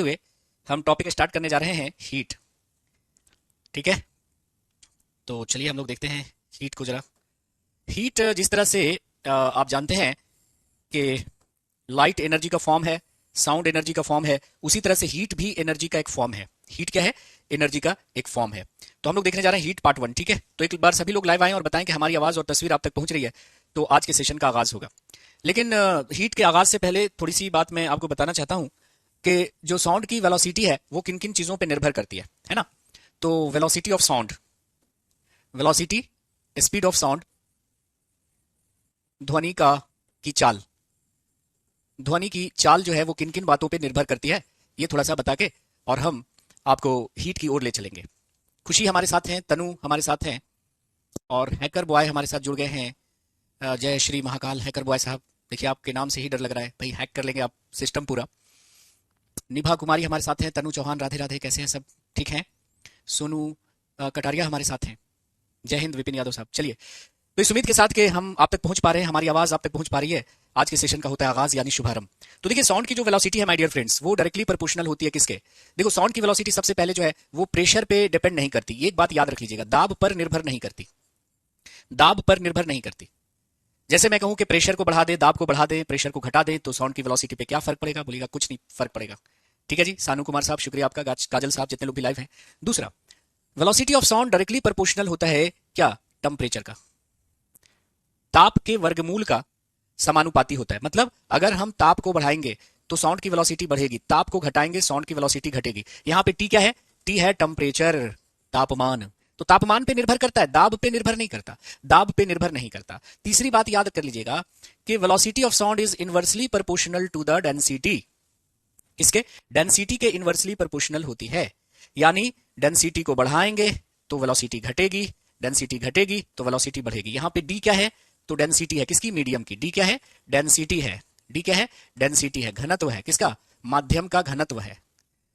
हुए हम topic start करने जा रहे हैं हीट। ठीक है, तो चलिए हम लोग देखते हैं हीट को जरा। हीट जिस तरह से आप जानते हैं कि लाइट एनर्जी का फॉर्म है, साउंड एनर्जी का फॉर्म है, उसी तरह से हीट भी एनर्जी का एक फॉर्म है। हीट क्या है? एनर्जी का एक फॉर्म है। तो हम लोग देखने जा रहे हैं हीट पार्ट 1। ठीक है, तो एक बार सभी लोग लाइव आएं और बताएं कि हमारी आवाज और तस्वीर आप तक पहुंच रही है, तो आज के सेशन का आगाज होगा। लेकिन हीट के आगाज से पहले थोड़ी सी बात मैं आपको बताना चाहता हूं कि जो साउंड की वेलोसिटी है वो किन किन चीजों पर निर्भर करती है ना। तो velocity of sound, velocity, speed of sound, ध्वनि का की चाल, ध्वनि की चाल जो है वो किन किन बातों पे निर्भर करती है, ये थोड़ा सा बता के और हम आपको हीट की ओर ले चलेंगे। खुशी हमारे साथ हैं, तनु हमारे साथ हैं और हैकर बॉय हमारे साथ जुड़ गए हैं। जय श्री महाकाल हैकर बॉय साहब, देखिए आपके नाम से ही डर लग रहा है भाई, हैक कर लेंगे आप सिस्टम पूरा। निभा कुमारी हमारे साथ हैं, तनु चौहान राधे राधे, कैसे हैं सब? ठीक हैं। सोनू कटारिया हमारे साथ हैं। जय हिंद विपिन यादव साहब। चलिए, तो इस उम्मीद के साथ कि हम आप तक पहुंच पा रहे हैं, हमारी आवाज आप तक पहुंच पा रही है, आज के सेशन का होता है आगाज यानी शुभारंभ। तो देखिए साउंड की जो वेलोसिटी है माय डियर फ्रेंड्स, वो डायरेक्टली प्रोपोर्शनल होती है किसके? देखो साउंड की वेलोसिटी सबसे पहले जो है वो प्रेशर पे डिपेंड नहीं करती, ये एक बात याद रख लीजिएगा, दाब पर निर्भर नहीं करती, दाब पर निर्भर नहीं करती। जैसे मैं कहूं कि प्रेशर को बढ़ा दे, दाब को बढ़ा दे, प्रेशर को घटा दे, तो साउंड की वेलोसिटी पे क्या फर्क पड़ेगा? बोलिएगा कुछ नहीं फर्क पड़ेगा। ठीक है जी, सानू कुमार साहब शुक्रिया आपका, काजल साहब, जितने लोग भी लाइव हैं। दूसरा, velocity of sound directly proportional होता है क्या? टेम्परेचर का, ताप के वर्गमूल का समानुपाती होता है। मतलब अगर हम ताप को बढ़ाएंगे तो साउंड की वेलोसिटी बढ़ेगी, ताप को घटाएंगे साउंड की वेलोसिटी घटेगी। यहां पे टी क्या है? टी है टेम्परेचर, तापमान। तो तापमान पे निर्भर करता है, दाब पे निर्भर नहीं करता, दाब पे निर्भर नहीं करता। तीसरी बात याद कर लीजिएगा कि velocity of sound is inversely proportional to the density. किसके? डेंसिटी के इनवर्सली प्रोपोर्शनल होती है। यानी डेंसिटी को बढ़ाएंगे तो वेलोसिटी घटेगी, डेंसिटी घटेगी तो वेलोसिटी बढ़ेगी। यहां पे डी क्या है? तो डेंसिटी है किसकी? मीडियम की। डी क्या है? डेंसिटी है। डी क्या है? डेंसिटी है, घनत्व है किसका? माध्यम का घनत्व है।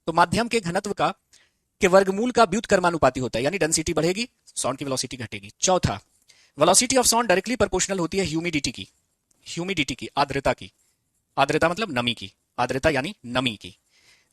तो माध्यम के घनत्व का के वर्गमूल का व्युत्क्रमानुपाती होता है, यानी डेंसिटी बढ़ेगी साउंड की वेलोसिटी घटेगी। चौथा, velocity of sound directly proportional होती है ह्यूमिडिटी की, ह्यूमिडिटी की, आर्द्रता की। आर्द्रता मतलब नमी की, आर्द्रता यानी नमी की।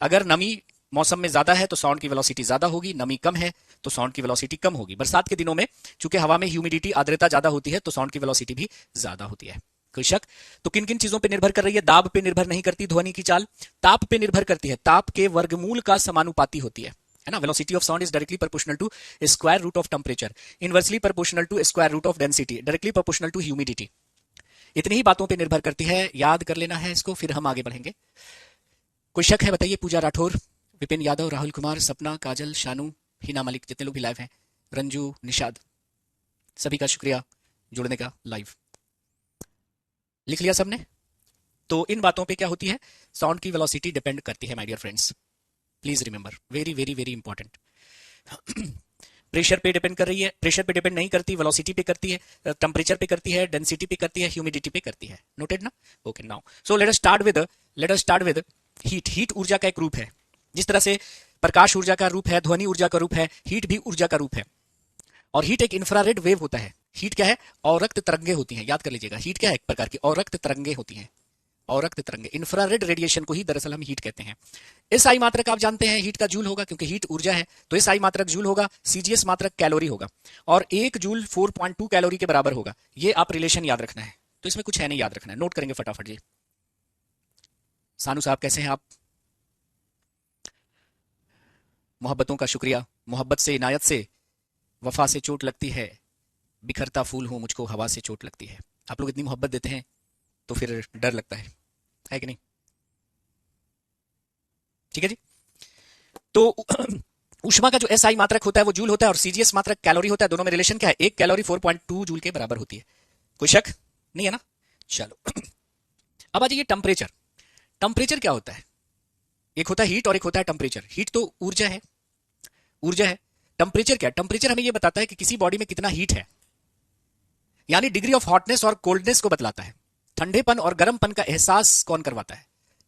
अगर नमी मौसम में ज्यादा है तो साउंड की वेलोसिटी ज्यादा होगी, नमी कम है तो साउंड की वेलोसिटी कम होगी। बरसात के दिनों में चूंकि हवा में ह्यूमिडिटी, आर्द्रता ज्यादा होती है तो साउंड की वेलोसिटी भी ज्यादा होती है। कोई शक? तो किन किन चीजों पे निर्भर कर रही है? दाब पे निर्भर नहीं करती ध्वनि की चाल, ताप पे निर्भर करती है, ताप के वर्गमूल का समानुपाती होती है ना। Velocity of sound is directly proportional to square root of temperature, inversely proportional to square root of density, directly proportional to humidity. इतनी ही बातों पे निर्भर करती है, याद कर लेना है इसको, फिर हम आगे बढ़ेंगे। कोई शक है बताइए? पूजा राठौर, विपिन यादव, राहुल कुमार, सपना, काजल, शानू, हिना मलिक, जितने लोग भी लाइव हैं, रंजू, निषाद, सभी का शुक्रिया जुड़ने का लाइव। लिख लिया सबने? तो इन बातों पे क्या होती है? साउंड की वेलोसिटी डिपेंड करती है my dear friends, please remember, very very very important. Pressure पे डिपेंड कर रही है? प्रेशर पे डिपेंड नहीं करती, वेलोसिटी पे करती है, टेम्परेचर पे करती है, डेंसिटी पे करती है, ह्यूमिडिटी पे करती है। नोटेड ना? Okay, now so let us start with heat. Heat ऊर्जा का एक रूप है। जिस तरह से प्रकाश ऊर्जा का रूप है, ध्वनि ऊर्जा का रूप है, हीट भी ऊर्जा का रूप है। और हीट एक इंफ्रारेड वेव होता है। हीट क्या है? औरक्त तरंगे होती हैं, याद कर लीजिएगा। हीट क्या है? एक प्रकार की औरक्त तरंगे होती हैं, औरक्त तरंगे, इंफ्रारेड रेडिएशन को ही दरअसल हम हीट कहते हैं। एस आई मात्रक आप जानते हैं, हीट का जूल होगा, क्योंकि हीट ऊर्जा है तो एस आई मात्रक जूल होगा, सीजीएस मात्रक कैलोरी होगा, और एक जूल 4.2 कैलोरी के बराबर होगा। ये आप रिलेशन याद रखना है, तो इसमें कुछ है नहीं, याद रखना है, नोट करेंगे फटाफट जी। सानू साहब कैसे हैं आप? मोहब्बतों का शुक्रिया, मोहब्बत से, इनायत से, वफा से चोट लगती है, बिखरता फूल हूं मुझको हवा से चोट लगती है। आप लोग इतनी मोहब्बत देते हैं तो फिर डर लगता है कि नहीं? ठीक है जी। तो ऊष्मा का जो एस आई मात्रक होता है वो जूल होता है, और सीजीएस मात्रक कैलोरी होता है। दोनों में रिलेशन क्या है? एक कैलोरी 4.2 जूल के बराबर होती है। कोई शक नहीं है ना? चलो अब आ जाइए टेम्परेचर। टेम्परेचर क्या होता है? एक होता है हीट और एक होता है टेम्परेचर। हीट तो ऊर्जा है, ऊर्जा है। टेम्परेचर क्या? टेम्परेचर हमें यह बताता है कि किसी बॉडी में कितना हीट है, यानी डिग्री ऑफ हॉटनेस और कोल्डनेस को बतलाता है। ठंडेपन और गर्मपन का एहसास कौन करवाता है?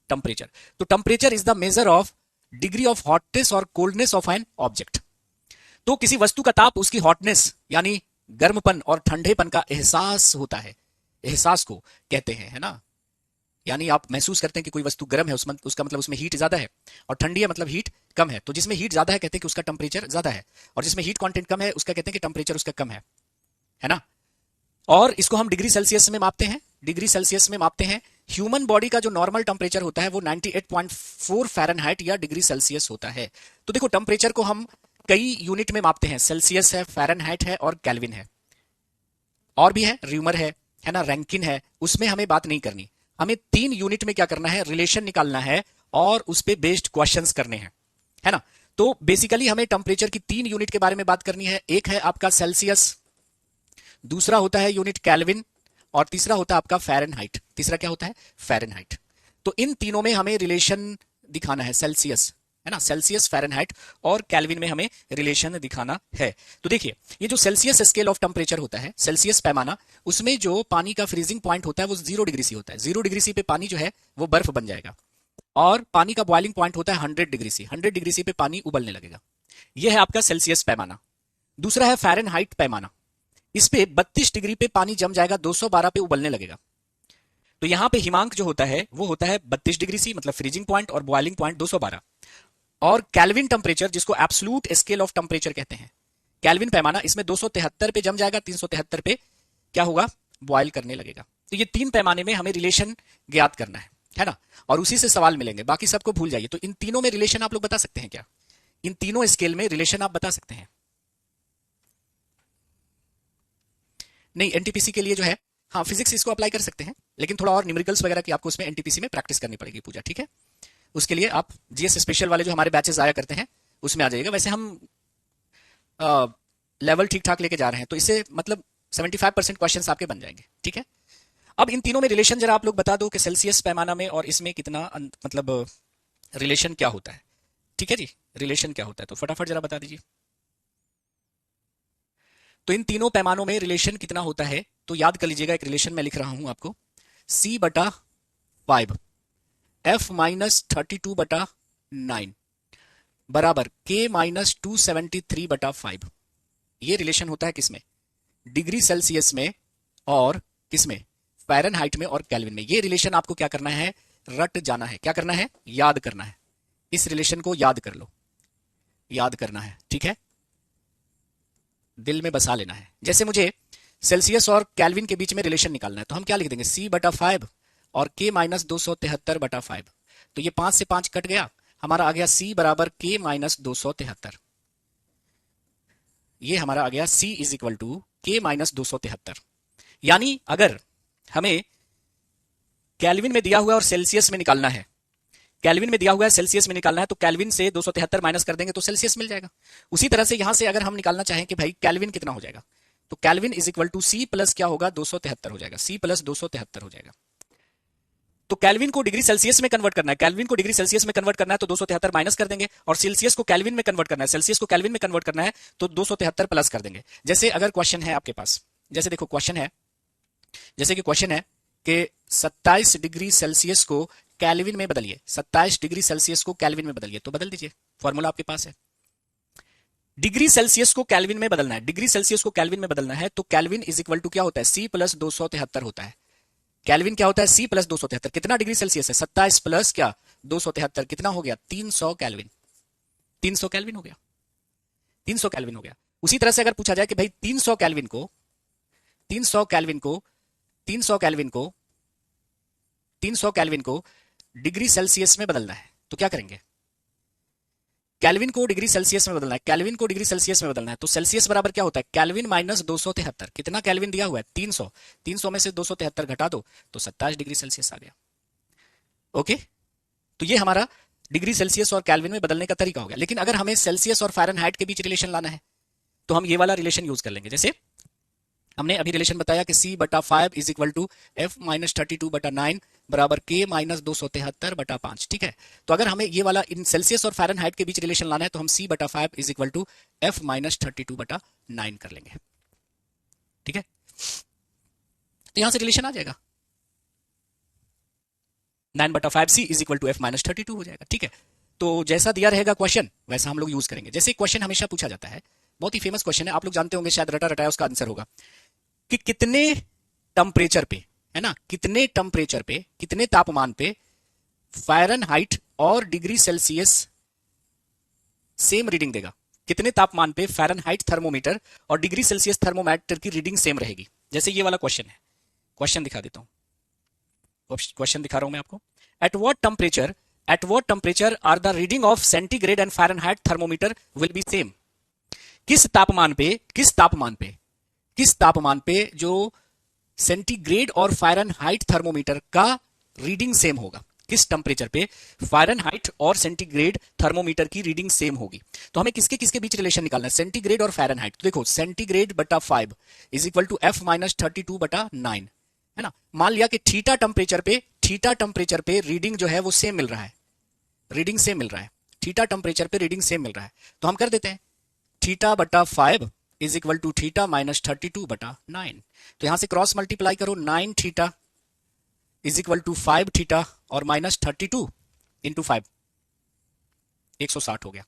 टेम्परेचर। तो temperature is the measure of degree of hotness और कोल्डनेस ऑफ एन ऑब्जेक्ट। तो किसी वस्तु का ताप उसकी हॉटनेस यानी गर्मपन और ठंडेपन का एहसास होता है, एहसास को कहते हैं, है ना। यानी आप महसूस करते हैं कि कोई वस्तु गर्म है, उसका मतलब उसमें हीट ज्यादा है, और ठंडी है मतलब हीट कम है। तो जिसमें हीट ज्यादा है कहते हैं कि उसका टेम्परेचर ज्यादा है, और जिसमें हीट कंटेंट कम है उसका कहते हैं कि टेम्परेचर उसका कम है ना। और इसको हम डिग्री सेल्सियस में मापते हैं, डिग्री सेल्सियस में मापते हैं। ह्यूमन बॉडी का जो नॉर्मल टेम्परेचर होता है वो 98.4 फ़ारेनहाइट या डिग्री सेल्सियस होता है। तो देखो टेम्परेचर को हम कई यूनिट में मापते हैं, सेल्सियस है, फ़ारेनहाइट है और केल्विन है, और भी है, र्यूमर है ना, रैंकिन है, उसमें हमें बात नहीं करनी। हमें 3 यूनिट में क्या करना है, रिलेशन निकालना है और उस पे बेस्ड क्वेश्चंस करने हैं, है ना। तो बेसिकली हमें टेम्परेचर की 3 यूनिट के बारे में बात करनी है। एक है आपका सेल्सियस, दूसरा होता है यूनिट केल्विन, और तीसरा होता है आपका फ़ारेनहाइट। तीसरा क्या होता है, फ़ारेनहाइट। तो इन तीनों में हमें रिलेशन दिखाना है, सेल्सियस है ना, सेल्सियस, फ़ारेनहाइट और केल्विन में हमें रिलेशन दिखाना है। तो देखिए ये जो सेल्सियस स्केल ऑफ टेम्परेचर होता है, सेल्सियस पैमाना, उसमें जो पानी का फ्रीजिंग पॉइंट होता है वो 0 डिग्री सी होता है। 0 डिग्री सी पे पानी जो है वो बर्फ बन जाएगा, और पानी का बॉइलिंग पॉइंट होता है 100 डिग्री सी। 100 डिग्री सी पे पानी उबलने लगेगा। यह है आपका सेल्सियस पैमाना। दूसरा है फ़ारेनहाइट पैमाना, इस पे 32 डिग्री पे पानी जम जाएगा, 212 पे उबलने लगेगा। तो यहां पे हिमांक जो होता है वो होता है 32 डिग्री सी मतलब फ्रीजिंग पॉइंट, और बॉइलिंग पॉइंट 212। और केल्विन टेम्परेचर, जिसको एब्सोल्यूट स्केल ऑफ टेम्परेचर कहते हैं, केल्विन पैमाना, इसमें 273 पे जम जाएगा, 373 पे क्या होगा, बॉयल करने लगेगा। तो ये 3 पैमाने में हमें रिलेशन ज्ञात करना है ना, और उसी से सवाल मिलेंगे, बाकी सबको भूल जाइए। तो इन तीनों में रिलेशन आप लोग बता सकते हैं क्या, इन तीनों स्केल में रिलेशन आप बता सकते हैं? नहीं, एनटीपीसी के लिए जो है, हाँ फिजिक्स इसको अप्लाई कर सकते हैं, लेकिन थोड़ा और न्यूमेरिकल्स वगैरह की आपको उसमें एनटीपीसी में प्रैक्टिस करनी पड़ेगी पूजा, ठीक है। उसके लिए आप जीएस स्पेशल वाले जो हमारे बैचेस आया करते हैं उसमें आ जाइएगा। वैसे हम लेवल ठीक ठाक लेके जा रहे हैं, तो इससे मतलब 75% क्वेश्चंस आपके बन जाएंगे, ठीक है। अब इन तीनों में रिलेशन जरा आप लोग बता दो कि सेल्सियस पैमाना में और इसमें कितना मतलब रिलेशन क्या होता है, ठीक है जी, रिलेशन क्या होता है, तो फटाफट जरा बता दीजिए। तो इन तीनों पैमानों में रिलेशन कितना होता है, तो याद कर लीजिएगा, एक रिलेशन मैं लिख रहा हूं आपको, C/5 F-32/9 बराबर K-273/5। ये रिलेशन होता है किसमें, डिग्री सेल्सियस में, और किसमें, फ़ारेनहाइट में और केल्विन में। ये रिलेशन आपको क्या करना है, रट जाना है, क्या करना है, याद करना है। इस रिलेशन को याद कर लो, याद करना है, ठीक है, दिल में बसा लेना है। जैसे मुझे सेल्सियस और केल्विन के बीच में रिलेशन निकालना है, तो हम क्या लिख देंगे, C/5 और K-273/5। तो ये 5 से 5 कट गया, हमारा आ गया C बराबर K-273। ये हमारा आ गया C is equal to K-273। यानी अगर हमें केल्विन में दिया हुआ है और सेल्सियस में निकालना है, केल्विन में दिया हुआ है, सेल्सियस में निकालना है, तो केल्विन से 273 माइनस कर देंगे तो सेल्सियस मिल जाएगा। उसी तरह से यहां से अगर हम निकालना चाहें कि भाई केल्विन कितना हो जाएगा, तो Kelvin is equal to C plus क्या होगा, 273 हो जाएगा, C प्लस 273 हो जाएगा। तो केल्विन को डिग्री सेल्सियस में कन्वर्ट करना है, केल्विन को डिग्री सेल्सियस में कन्वर्ट करना है तो 273 माइनस कर देंगे, और सेल्सियस को केल्विन में कन्वर्ट करना है, सेल्सियस को केल्विन में कन्वर्ट करना है तो 273 प्लस कर देंगे। जैसे अगर क्वेश्चन है आपके पास, जैसे देखो क्वेश्चन है, जैसे कि क्वेश्चन है कि 27 डिग्री सेल्सियस को केल्विन में बदलिए, 27 डिग्री सेल्सियस को केल्विन में बदलिए, तो बदल दीजिए, फॉर्मूला आपके पास है। डिग्री सेल्सियस को केल्विन में बदलना है, डिग्री सेल्सियस को केल्विन में बदलना है, तो केल्विन इज इक्वल टू क्या होता है, C प्लस 273 होता है। केल्विन क्या होता है, C प्लस 273। कितना डिग्री सेल्सियस है, 27 प्लस क्या 273, कितना हो गया, 300 केल्विन। 300 केल्विन हो गया, 300 केल्विन हो गया। उसी तरह से अगर पूछा जाए कि भाई 300 केल्विन को 300 केल्विन को 300 केल्विन को 300 केल्विन को डिग्री सेल्सियस में बदलना है, तो क्या करेंगे, केल्विन को डिग्री सेल्सियस में बदलना है, केल्विन को डिग्री सेल्सियस में बदलना है, तो सेल्सियस बराबर क्या होता है, केल्विन माइनस 273। कितना केल्विन दिया हुआ है, 300, 300 में से 273 घटा दो तो 27 डिग्री सेल्सियस आ गया। ओके, तो ये हमारा डिग्री सेल्सियस और केल्विन में बदलने का तरीका हो गया। लेकिन अगर हमें सेल्सियस और फ़ारेनहाइट के बीच रिलेशन लाना है, तो हम ये वाला रिलेशन यूज कर लेंगे। जैसे हमने अभी रिलेशन बताया कि C/5 is equal to F-32/9 बराबर K-273/5, ठीक है। तो अगर हमें ये वाला इन सेल्सियस और फ़ारेनहाइट के बीच रिलेशन लाना है, तो हम C/5 is equal to F-32/9 कर लेंगे, ठीक है। तो यहां से रिलेशन आ जाएगा, 9/5C is equal to F-32 हो जाएगा, ठीक है। तो जैसा दिया रहेगा क्वेश्चन वैसा हम लोग यूज करेंगे। जैसे क्वेश्चन हमेशा पूछा जाता है, बहुत ही फेमस क्वेश्चन है, आप लोग जानते होंगे, शायद रटा रटाया उसका आंसर होगा कि कितने टेम्परेचर पे है ना, कितने टेम्परेचर पे, कितने तापमान पे फ़ारेनहाइट और डिग्री सेल्सियस सेम रीडिंग देगा, कितने तापमान पे फ़ारेनहाइट थर्मोमीटर और डिग्री सेल्सियस थर्मोमीटर की रीडिंग सेम रहेगी। जैसे ये वाला क्वेश्चन है, क्वेश्चन दिखा देता हूं, क्वेश्चन दिखा रहा हूं मैं आपको। At what temperature are the reading of centigrade and Fahrenheit thermometer will be same. किस तापमान पे, किस तापमान पे जो सेंटीग्रेड और फ़ारेनहाइट थर्मोमीटर का रीडिंग सेम होगा, किस टेम्परेचर पे फ़ारेनहाइट और सेंटीग्रेड थर्मोमीटर की रीडिंग सेम होगी। तो हमें किसके किसके बीच रिलेशन निकालना है, सेंटीग्रेड और फ़ारेनहाइट। तो देखो सेंटीग्रेड बटा 5 is equal to F minus 32 बटा 9, है ना। मान लिया कि थीटा टेम्परेचर पे रीडिंग जो है वो सेम मिल रहा है, रीडिंग सेम मिल रहा है, थीटा टेम्परेचर पे रीडिंग सेम मिल रहा है। तो हम कर देते हैं थीटा बटा 5 is equal to theta minus 32 बटा 9। तो यहां से क्रॉस मल्टीप्लाई करो, 9 theta is equal to 5 theta और माइनस 32 इंटू 5, 160 हो गया।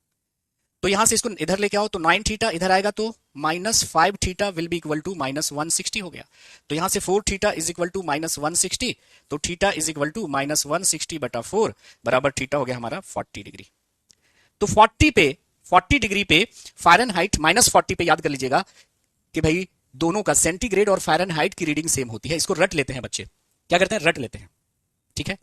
तो यहां से इसको इधर लेके आओ, तो 9 थीटा इधर आएगा तो minus 5 theta will be equal to minus 160 हो गया। तो यहां से 4 theta is equal to minus 160, तो theta is equal to minus 160 बटा 4 बराबर थीटा हो गया हमारा 40 डिग्री। तो 40 डिग्री पे फ़ारेनहाइट माइनस 40 पे याद कर लीजिएगा कि भाई दोनों का सेंटीग्रेड और फ़ारेनहाइट की रीडिंग सेम होती है। इसको रट लेते हैं बच्चे, क्या करते हैं, रट लेते हैं, ठीक है।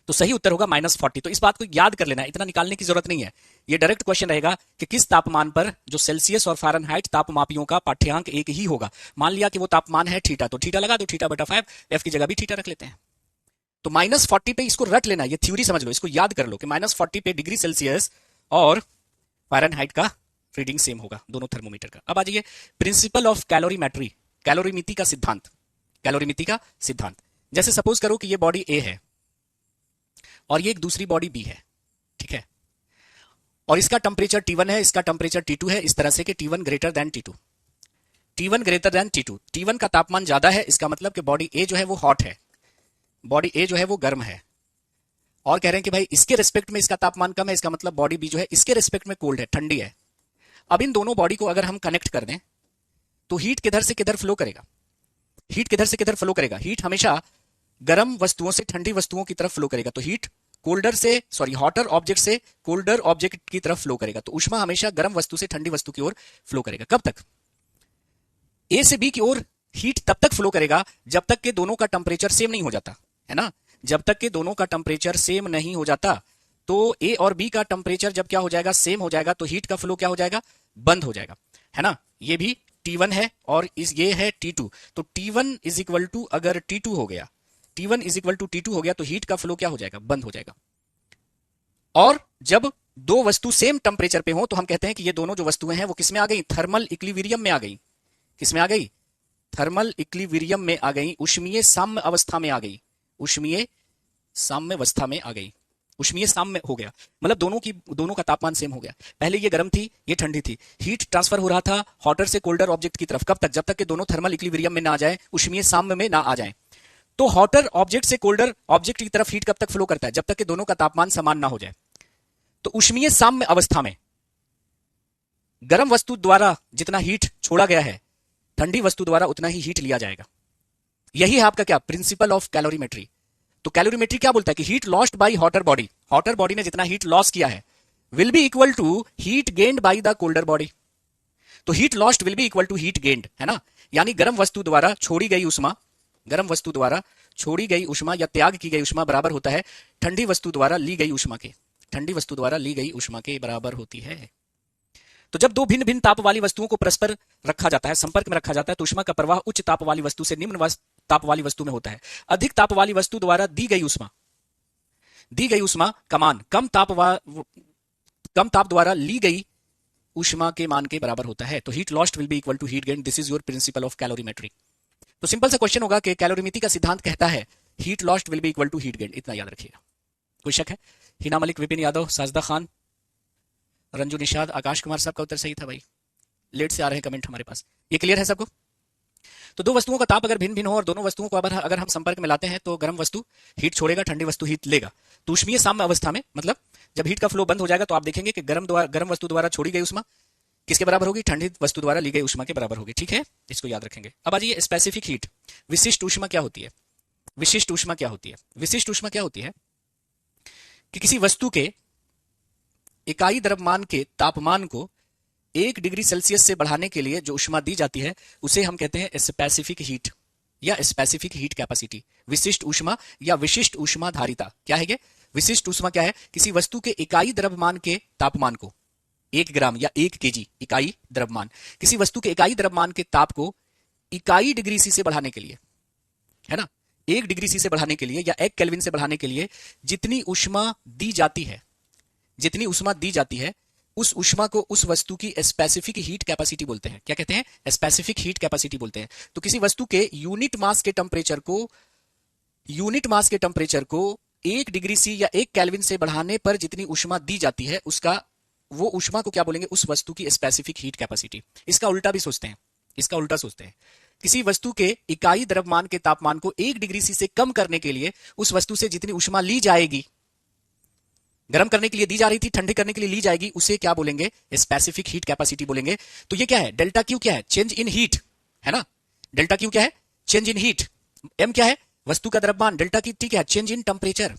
तो सही उत्तर होगा माइनस 40। तो इस बात को याद कर लेना, इतना निकालने की जरूरत नहीं है। ये डायरेक्ट क्वेश्चन रहेगा कि किस तापमान पर जो सेल्सियस और फ़ारेनहाइट तापमापियों का पाठ्यांक एक ही होगा। मान लिया कि वो तापमान है थीटा, तो थीटा लगा दो, थीटा बटा 5, एफ की जगह भी थीटा रख लेते हैं। तो माइनस 40 पे इसको रट लेना, ये थ्योरी समझ लो, इसको याद कर लो कि माइनस 40 पे डिग्री सेल्सियस और फ़ारेनहाइट का रीडिंग सेम होगा दोनों थर्मोमीटर का। अब आ जाइए प्रिंसिपल ऑफ कैलोरीमेट्री, कैलोरीमिति का सिद्धांत, कैलोरीमिति का सिद्धांत। जैसे सपोज करो कि ये बॉडी ए है और ये एक दूसरी बॉडी बी है, ठीक है, और इसका टेम्परेचर T1 है, इसका टेम्परेचर T2 है, इस तरह से कि T1 greater than T2, T1 greater than T2। T1 का तापमान ज्यादा है, इसका मतलब कि बॉडी ए जो है वो हॉट है, बॉडी ए जो है वो गर्म है, और कह रहे हैं कि भाई इसके रिस्पेक्ट में इसका तापमान कम है, इसका मतलब बॉडी बी जो है इसके रिस्पेक्ट में कोल्ड है, ठंडी है। अब इन दोनों बॉडी को अगर हम कनेक्ट कर दें तो हीट किधर से किधर फ्लो करेगा, हीट किधर से किधर फ्लो करेगा, हीट हमेशा गर्म वस्तुओं से ठंडी वस्तुओं की तरफ फ्लो करेगा। तो हीट हॉटर ऑब्जेक्ट से कोल्डर ऑब्जेक्ट की तरफ फ्लो करेगा। तो ऊष्मा हमेशा गर्म वस्तु से ठंडी वस्तु की ओर फ्लो करेगा। कब तक, ए से बी की ओर हीट तब तक फ्लो करेगा जब तक कि दोनों का टेम्परेचर सेम नहीं हो जाता, है ना। जब तक कि दोनों का टेम्परेचर सेम नहीं हो जाता, तो ए और बी का टेम्परेचर जब क्या हो जाएगा, सेम हो जाएगा, तो हीट का फ्लो क्या हो जाएगा, बंद हो जाएगा, है ना। ये भी T1 है और ये है T2। तो T1 इज इक्वल टू अगर T2 हो गया, T1 is equal to T2 हो गया, तो हीट का फ्लो क्या हो जाएगा, बंद हो जाएगा। और जब दो वस्तु सेम टेम्परेचर पे हो तो हम कहते हैं कि ये दोनों जो वस्तुएं हैं वो किस में आ गई, थर्मल इक्विलिब्रियम में आ गई। किस में आ गई, थर्मल इक्विलिब्रियम में आ गई, उष्मीय साम्य अवस्था में आ गई, उष्मीय साम्य अवस्था में आ गई, उष्मीय साम्य हो गया। मतलब दोनों का तापमान सेम हो गया। पहले ये गर्म थी, ये ठंडी थी, हीट ट्रांसफर हो रहा था हॉटर से कोल्डर ऑब्जेक्ट की तरफ। कब तक, जब तक कि दोनों थर्मल इक्विलिब्रियम में ना आ जाए, उष्मीय साम्य में ना आ जाए। तो हॉटर ऑब्जेक्ट से कोल्डर ऑब्जेक्ट की तरफ हीट कब तक फ्लो करता है, जब तक कि दोनों का तापमान समान ना हो जाए। तो उष्मीय साम्य अवस्था में गर्म वस्तु द्वारा जितना हीट छोड़ा गया है, ठंडी वस्तु द्वारा उतना ही हीट लिया जाएगा। यही है आपका क्या, प्रिंसिपल ऑफ कैलोरीमेट्री। तो कैलोरीमेट्री क्या बोलता है कि heat lost by hotter body ने जितना हीट लॉस किया है will be equal to heat gained by the colder body. तो heat lost will be equal to heat gained, है ना। यानी गर्म वस्तु द्वारा छोड़ी गई उष्मा, गर्म वस्तु द्वारा छोड़ी गई उष्मा या त्याग की गई उष्मा बराबर होता है ठंडी वस्तु द्वारा ली गई उष्मा के, ठंडी वस्तु द्वारा ली गई उष्मा के बराबर होती है। तो जब दो भिन्न भिन्न ताप वाली वस्तुओं को परस्पर रखा जाता है, संपर्क में रखा जाता है, तो उष्मा का प्रवाह उच्च ताप वाली वस्तु से निम्न ताप वाली वस्तु में होता है। अधिक ताप वाली वस्तु द्वारा दी गई उष्मा का मान कम ताप द्वारा ली गई उष्मा के मान के बराबर होता है। तो heat lost will be equal to heat gain. This is your principle of calorimetry. तो सिंपल सा क्वेश्चन होगा कि कैलोरीमिति का सिद्धांत कहता है heat lost will be equal to heat gain, इतना याद रखिएगा। कोई शक है? हिना मलिक, विपिन यादव, साजदा खान, रंजू निषाद, आकाश कुमार, साहब का उत्तर सही था भाई। लेट से आ रहे हैं कमेंट हमारे पास। ये क्लियर है सबको? तो दो वस्तुओं का ताप अगर भिन्न भिन्न हो और दोनों वस्तुओं को अगर हम संपर्क में लाते हैं तो गर्म वस्तु हीट छोड़ेगा, ठंडी वस्तु हीट लेगा। तो ऊष्मीय साम्य अवस्था में मतलब जब हीट का फ्लो बंद हो जाएगा तो आप देखेंगे कि गर्म वस्तु द्वारा छोड़ी गई उष्मा किसके बराबर होगी? ठंडी वस्तु द्वारा ली गई ऊष्मा के बराबर होगी। ठीक है, इसको याद रखेंगे। अब आ जाइए स्पेसिफिक हीट। विशिष्ट ऊष्मा क्या होती है? विशिष्ट ऊष्मा क्या होती है? विशिष्ट ऊष्मा क्या होती है कि किसी वस्तु के इकाई द्रव्यमान के तापमान को 1 डिग्री सेल्सियस से बढ़ाने के लिए जो ऊष्मा दी जाती है उसे हम कहते हैं स्पेसिफिक हीट या स्पेसिफिक हीट कैपेसिटी। विशिष्ट ऊष्मा या विशिष्ट ऊष्मा धारिता क्या है? ये विशिष्ट ऊष्मा क्या है? किसी वस्तु के इकाई द्रव्यमान के तापमान को 1 ग्राम या 1 केजी इकाई द्रव्यमान, किसी वस्तु के इकाई द्रव्यमान के ताप को इकाई डिग्री सी से बढ़ाने के लिए, है ना, 1 डिग्री सी से बढ़ाने के लिए या 1 केल्विन से बढ़ाने के लिए जितनी ऊष्मा दी जाती है, जितनी ऊष्मा दी जाती है उस ऊष्मा को उस वस्तु की स्पेसिफिक हीट कैपेसिटी बोलते हैं। क्या कहते हैं? स्पेसिफिक हीट कैपेसिटी बोलते हैं। तो किसी वस्तु के यूनिट मास के टेम्परेचर को 1 डिग्री सी या 1 केल्विन से बढ़ाने पर जितनी ऊष्मा दी जाती है उसका, वो ऊष्मा को क्या बोलेंगे? उस वस्तु की स्पेसिफिक हीट कैपेसिटी। इसका उल्टा भी सोचते हैं, इसका उल्टा सोचते हैं। किसी वस्तु के इकाई द्रव्यमान के तापमान को 1 डिग्री सी से कम करने के लिए उस वस्तु से जितनी ऊष्मा ली जाएगी, गर्म करने के लिए दी जा रही थी, ठंडे करने के लिए ली जाएगी, उसे क्या बोलेंगे? स्पेसिफिक हीट कैपेसिटी बोलेंगे। तो ये क्या है? डेल्टा क्यू क्या है? चेंज इन हीट, है ना। डेल्टा क्यू क्या है? Change in heat. एम क्या है? वस्तु का द्रव्यमान। डेल्टा की ठीक है, चेंज इन टेम्परेचर।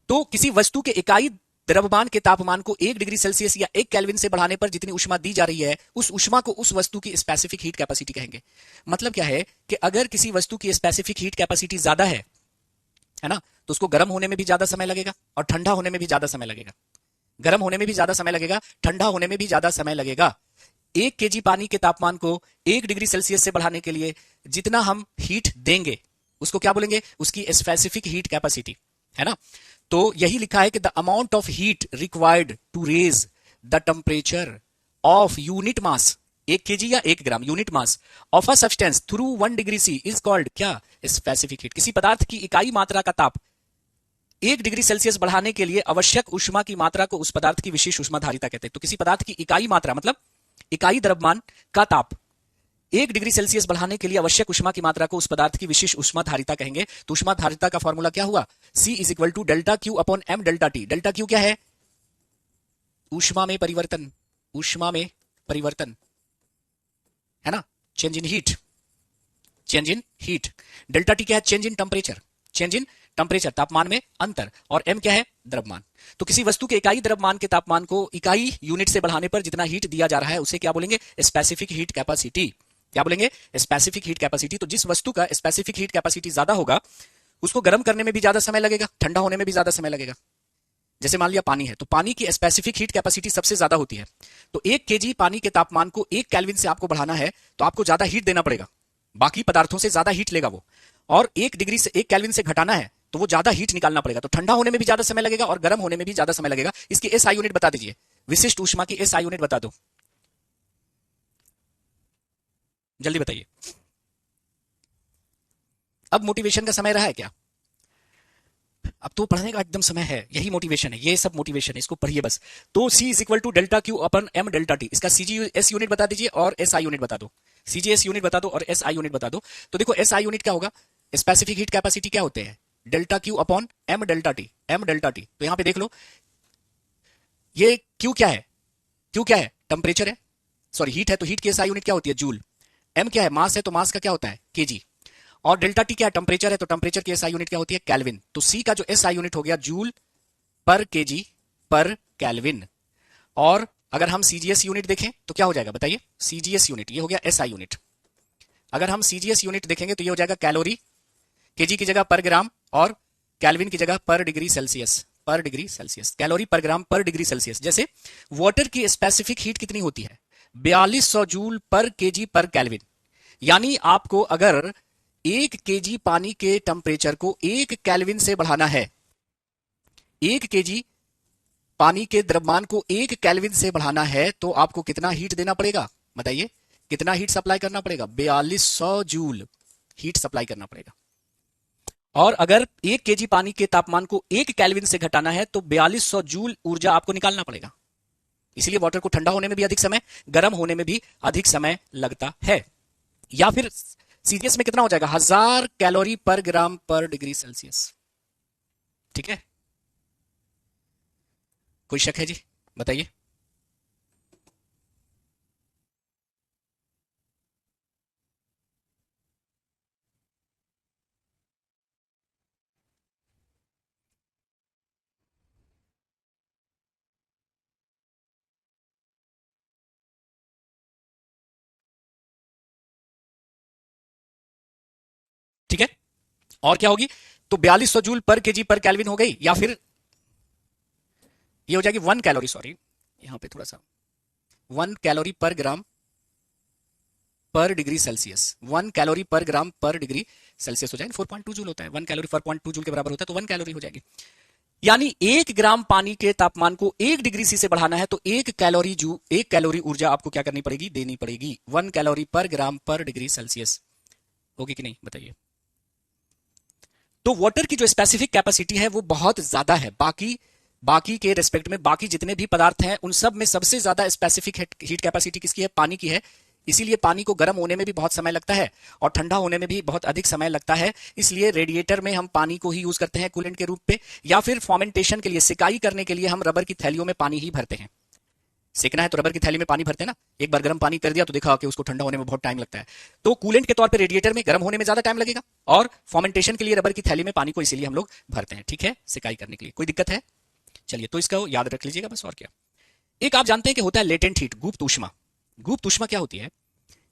तो किसी वस्तु के इकाई द्रव्यमान के तापमान को 1 डिग्री सेल्सियस या 1 केल्विन से बढ़ाने पर जितनी ऊष्मा दी जा रही है उस ऊष्मा को उस वस्तु की स्पेसिफिक हीट कैपेसिटी कहेंगे। मतलब क्या है कि अगर किसी वस्तु की स्पेसिफिक हीट कैपेसिटी ज्यादा है ना, तो उसको गर्म होने में भी ज्यादा समय लगेगा और ठंडा होने में भी ज्यादा समय लगेगा। गर्म होने में भी ज्यादा समय लगेगा, ठंडा होने में भी ज्यादा समय लगेगा। 1 केजी पानी के तापमान को 1 डिग्री सेल्सियस से बढ़ाने के लिए जितना हम हीट देंगे उसको क्या बोलेंगे? उसकी स्पेसिफिक हीट कैपेसिटी, है ना। तो यही लिखा है कि the amount of heat required to raise the temperature of unit mass, 1 kg या 1 gram unit mass of a substance through 1 degree C is called क्या? Specific heat. किसी पदार्थ की इकाई मात्रा का ताप 1 डिग्री सेल्सियस बढ़ाने के लिए आवश्यक ऊष्मा की मात्रा को उस पदार्थ की विशेष ऊष्मा धारिता कहते हैं। तो किसी पदार्थ की इकाई मात्रा मतलब इकाई द्रव्यमान का ताप 1 डिग्री सेल्सियस बढ़ाने के लिए आवश्यक ऊष्मा की मात्रा को उस पदार्थ की विशेष ऊष्मा धारिता कहेंगे। तो ऊष्मा धारिता का फॉर्मूला क्या हुआ? C is equal to delta Q upon M delta T. Delta Q क्या है? ऊष्मा में परिवर्तन, ऊष्मा में परिवर्तन, है ना, change in heat, change in heat. Delta T क्या है? Change in temperature, change in temperature, तापमान में अंतर। और एम क्या है? द्रव्यमान। तो किसी वस्तु के इकाई द्रव्यमान के तापमान को इकाई यूनिट से बढ़ाने पर जितना हीट दिया जा रहा है उसे क्या बोलेंगे? Specific heat capacity. क्या बोलेंगे? Specific heat capacity. तो जिस वस्तु का स्पेसिफिक हीट कैपेसिटी ज्यादा होगा उसको गर्म करने में भी ज्यादा समय लगेगा, ठंडा होने में भी ज्यादा समय लगेगा। जैसे मान लिया पानी है, तो पानी की स्पेसिफिक हीट कैपेसिटी सबसे ज्यादा होती है। तो 1 केजी पानी के तापमान को 1 केल्विन से आपको बढ़ाना है तो आपको ज्यादा हीट देना पड़ेगा, बाकी पदार्थों से ज्यादा हीट लेगा वो। और 1 डिग्री से 1 केल्विन से घटाना है तो वो ज्यादा हीट निकालना पड़ेगा। तो ठंडा होने में भी ज्यादा समय लगेगा और गर्म होने में भी ज्यादा समय लगेगा। इसकी एसआई यूनिट बता दीजिए, विशिष्ट ऊष्मा की एसआई यूनिट बता दो, जल्दी बताइए। अब मोटिवेशन का समय रहा है क्या? अब तो पढ़ने का एकदम समय है, यही मोटिवेशन है, ये सब मोटिवेशन है, इसको पढ़िए बस। तो C is equal to delta Q upon M delta T. इसका CGS यूनिट बता दीजिए और SI यूनिट बता दो। CGS यूनिट बता दो और SI यूनिट बता दो। तो देखो SI यूनिट क्या होगा? स्पेसिफिक हीट कैपेसिटी क्या होते हैं? Delta Q upon M delta T, M delta T. तो यहां पे देख लो, ये क्यू क्या है? क्यू क्या है? टेम्परेचर है, सॉरी हीट है, तो हीट की SI यूनिट क्या होती है? जूल। एम क्या है? मास है, तो मास का क्या होता है? केजी। और डेल्टा टी क्या है? टेम्परेचर है, तो टेम्परेचर की एसआई यूनिट क्या होती है? केल्विन। तो सी का जो एसआई यूनिट हो गया जूल पर केजी पर केल्विन। और अगर हम सीजीएस यूनिट देखें तो क्या हो जाएगा बताइए? सीजीएस यूनिट ये हो गया एसआई यूनिट। अगर हम सीजीएस यूनिट देखेंगे तो ये हो जाएगा कैलोरी, केजी की जगह पर ग्राम और केल्विन की जगह पर डिग्री सेल्सियस, पर डिग्री सेल्सियस, कैलोरी पर ग्राम पर डिग्री सेल्सियस। जैसे वाटर की स्पेसिफिक हीट कितनी होती है? 4200 जूल पर केजी पर केल्विन। यानी आपको अगर 1 केजी पानी के टेम्परेचर को 1 केल्विन से बढ़ाना है, 1 केजी पानी के द्रव्यमान को 1 केल्विन से बढ़ाना है, तो आपको कितना हीट देना पड़ेगा बताइए? कितना हीट सप्लाई करना पड़ेगा? 4200 जूल हीट सप्लाई करना पड़ेगा। और अगर 1 केजी पानी के तापमान को 1 केल्विन से घटाना है तो 4200 जूल ऊर्जा आपको निकालना पड़ेगा। इसलिए वाटर को ठंडा होने में भी अधिक समय, गर्म होने में भी अधिक समय लगता है। या फिर सीजीएस में कितना हो जाएगा? 1000 कैलोरी पर ग्राम पर डिग्री सेल्सियस। ठीक है, कोई शक है जी? बताइए। और क्या होगी, तो 4200 जूल पर केजी पर केल्विन हो गई, या फिर ये हो जाएगी 1 कैलोरी, सॉरी यहां पे थोड़ा सा, 1 कैलोरी पर ग्राम पर डिग्री सेल्सियस, 1 कैलोरी पर ग्राम पर डिग्री सेल्सियस हो जाएगी। 4.2 जूल होता है, 1 कैलोरी 4.2 जूल के बराबर होता है, तो 1 कैलोरी हो जाएगी। यानी 1 ग्राम पानी के तापमान को 1 डिग्री सी से बढ़ाना है तो 1 कैलोरी ऊर्जा आपको क्या करनी पड़ेगी, देनी पड़ेगी। 1 कैलोरी पर ग्राम पर डिग्री सेल्सियस होगी कि नहीं, बताइए। तो वाटर की जो स्पेसिफिक कैपेसिटी है वो बहुत ज्यादा है, बाकी के रिस्पेक्ट में, बाकी जितने भी पदार्थ हैं उन सब में सबसे ज्यादा स्पेसिफिक हीट कैपेसिटी किसकी है, पानी की है। इसीलिए पानी को गर्म होने में भी बहुत समय लगता है और ठंडा होने में भी बहुत अधिक समय लगता है। इसलिए रेडिएटर में हम पानी को ही यूज करते हैं कूलेंट के रूप पे, या फिर फॉर्मेंटेशन के लिए, सिकाई करने के लिए हम रबर की थैलियों में पानी ही भरते हैं। सेकना है तो रबर की थैली में पानी भरते हैं ना, एक बार गर्म पानी कर दिया तो देखा कि उसको ठंडा होने में बहुत टाइम लगता है। तो कूलेंट के तौर पे रेडिएटर में गर्म होने में ज्यादा टाइम लगेगा, और फॉर्मेंटेशन के लिए रबर की थैली में पानी को इसीलिए हम लोग भरते हैं, ठीक है, सिकाई करने के लिए। कोई दिक्कत है? चलिए, तो इसका याद रख लीजिएगा बस, और क्या। एक आप जानते हैं कि होता है लेटेंट हीट, गुप्त ऊष्मा। गुप्त ऊष्मा क्या होती है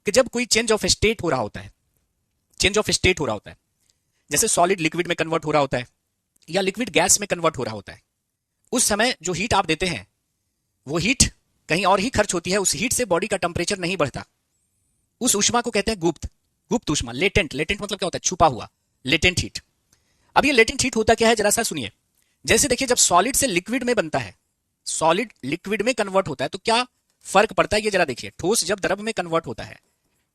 कि जब कोई चेंज ऑफ स्टेट हो रहा होता है, चेंज ऑफ स्टेट हो रहा होता है, जैसे सॉलिड लिक्विड में कन्वर्ट हो रहा होता है या लिक्विड गैस में कन्वर्ट हो रहा होता है, उस समय जो हीट आप देते हैं वो हीट कहीं और ही खर्च होती है। उस हीट से बॉडी का टेम्परेचर नहीं बढ़ता। उस ऊष्मा को कहते हैं गुप्त ऊष्मा, लेटेंट। लेटेंट मतलब क्या होता है, छुपा हुआ, लेटेंट हीट। अब ये लेटेंट हीट होता क्या है, जरा सा सुनिए। जैसे देखिए, जब सॉलिड से लिक्विड में बनता है, सॉलिड लिक्विड में कन्वर्ट होता है, तो क्या फर्क पड़ता है, ये जरा देखिए। ठोस जब द्रव में कन्वर्ट होता है,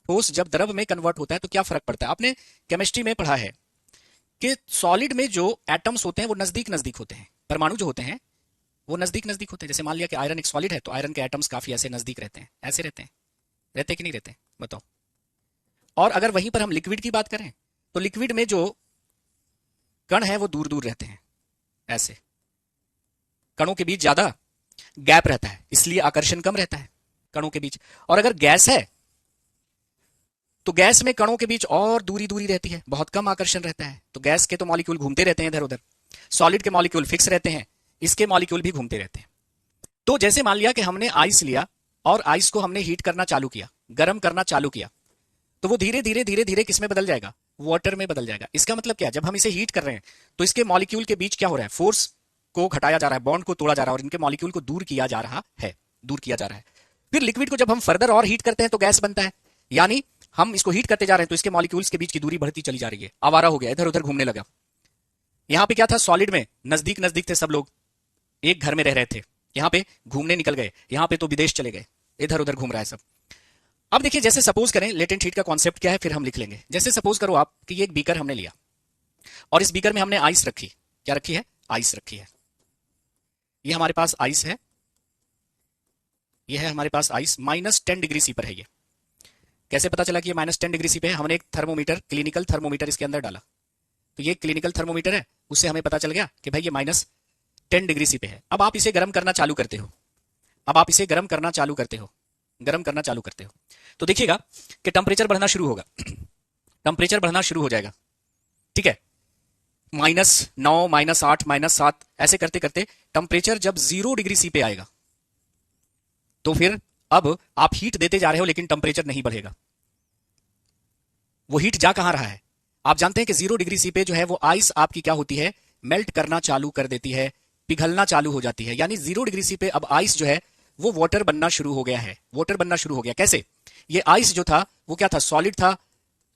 ठोस जब द्रव में कन्वर्ट होता है तो क्या फर्क पड़ता है। आपने केमिस्ट्री में पढ़ा है कि सॉलिड में जो एटम्स होते हैं वो नजदीक नजदीक होते हैं, परमाणु जो होते हैं वो नजदीक नजदीक होते हैं। जैसे मान लिया कि आयरन एक सॉलिड है तो आयरन के एटम्स काफी ऐसे नजदीक रहते हैं, ऐसे रहते कि नहीं रहते, बताओ। और अगर वहीं पर हम लिक्विड की बात करें तो लिक्विड में जो कण है वो दूर दूर रहते हैं, ऐसे कणों के बीच ज्यादा गैप रहता है, इसलिए आकर्षण कम रहता है कणों के बीच। और अगर गैस है तो गैस में कणों के बीच और दूरी दूरी रहती है, बहुत कम आकर्षण रहता है। तो गैस के तो मॉलिक्यूल घूमते रहते हैं इधर उधर, सॉलिड के मॉलिक्यूल फिक्स रहते हैं, इसके मॉलिक्यूल भी घूमते रहते हैं। तो जैसे मान लिया कि हमने आइस लिया और आइस को हमने हीट करना चालू किया, गर्म करना चालू किया, तो वो धीरे धीरे धीरे धीरे किस में बदल जाएगा, वाटर में बदल जाएगा। इसका मतलब क्या, जब हम इसे हीट कर रहे हैं तो इसके मॉलिक्यूल के बीच क्या हो रहा है, फोर्स को घटाया जा रहा है, बॉन्ड को तोड़ा जा रहा है और इनके मॉलिक्यूल को दूर किया जा रहा है, दूर किया जा रहा है। फिर लिक्विड को जब हम फर्दर और हीट करते हैं तो गैस बनता है, यानी हम इसको हीट करते जा रहे हैं तो इसके मॉलिक्यूल्स के बीच की दूरी बढ़ती चली जा रही है, आवारा हो गया, इधर उधर घूमने लगा। यहां पे क्या था, सॉलिड में नजदीक नजदीक थे सब लोग, एक घर में रह रहे थे, यहां पे घूमने निकल गए, यहां पे तो विदेश चले गए, इधर उधर घूम रहा है सब। अब देखिए, जैसे सपोज करें, लेटेंट हीट का कॉन्सेप्ट क्या है फिर हम लिख लेंगे। जैसे सपोज करो आप कि ये एक बीकर हमने लिया और इस बीकर में हमने आइस रखी, क्या रखी है, आइस रखी है। ये हमारे पास आइस है, ये है हमारे पास आइस, -10 डिग्री सी पर है। ये कैसे पता चला कि ये -10 डिग्री सी पे है, हमने एक थर्मोमीटर, क्लिनिकल थर्मोमीटर इसके अंदर डाला, तो ये क्लिनिकल थर्मोमीटर है, उससे हमें पता चल गया कि भाई ये -10 डिग्री सी पे है। अब आप इसे गर्म करना चालू करते हो, अब आप इसे गर्म करना चालू करते हो, गर्म करना चालू करते हो, तो देखिएगा कि टेम्परेचर बढ़ना शुरू होगा, टेम्परेचर बढ़ना शुरू हो जाएगा, ठीक है। -9, -8, -7 ऐसे करते करते टेम्परेचर जब 0 डिग्री सी पे आएगा तो फिर अब आप हीट देते जा रहे हो लेकिन टेम्परेचर नहीं बढ़ेगा। वो हीट जा कहां रहा है, आप जानते हैं कि 0 डिग्री सी पे जो है वो आइस आपकी क्या होती है, मेल्ट करना चालू कर देती है, पिघलना चालू हो जाती है। यानी 0 डिग्री सी पे अब आइस जो है वो वाटर बनना शुरू हो गया है, वाटर बनना शुरू हो गया। कैसे, ये आइस जो था वो क्या था, सॉलिड था,